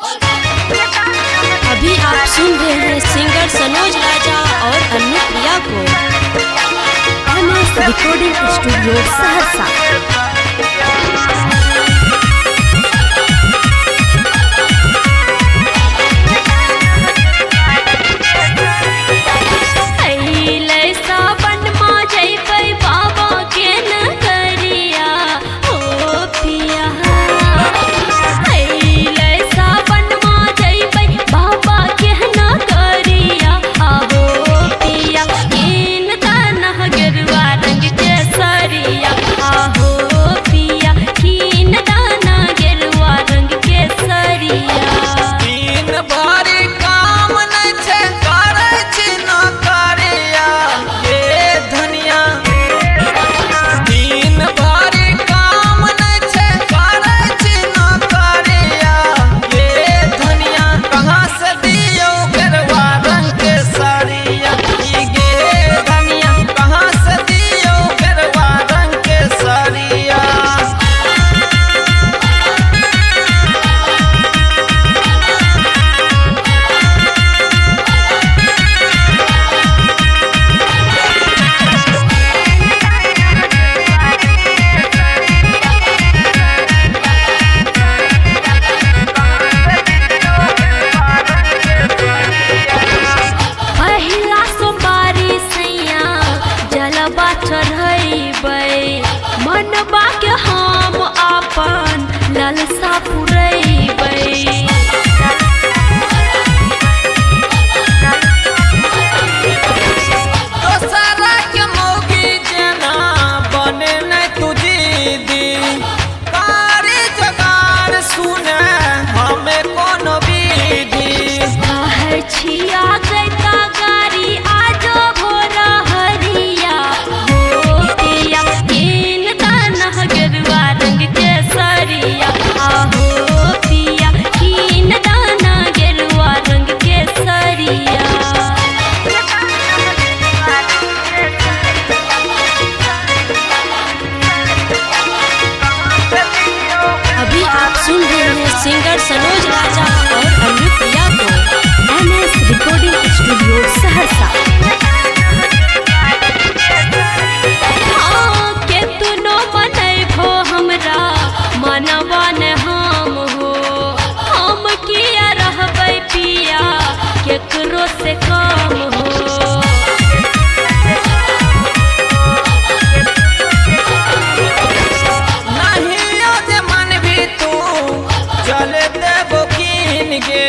अभी आप सुन रहे हैं सिंगर सनोज राजा और अनुप्रिया को। MS recording studio Saharsa. मनबा के हम अपन लालसा पुरैबै। दोसरा के मौगी जेना बने नै तू दीदी, कारी जगार सुने हमें कोनो विधि। कहै छिया जैता गाड़ी आजो भोरा हरिया हो पिया कीन दाना गेरुआ रंग के सरिया। आहो पिया कीन दाना गेरुआ रंग के सरिया। अभी आप सुन रहे हैं सिंगर सनोज राजा और अनुप्रिया को। MS recording studio Saharsa. हाँ केतनो मनैभो हमरा मनवा ने हम हो, हम किया रहबै पिया केकरो से कम हो। नहीं जे मन भी तू चले देबो कीन गे।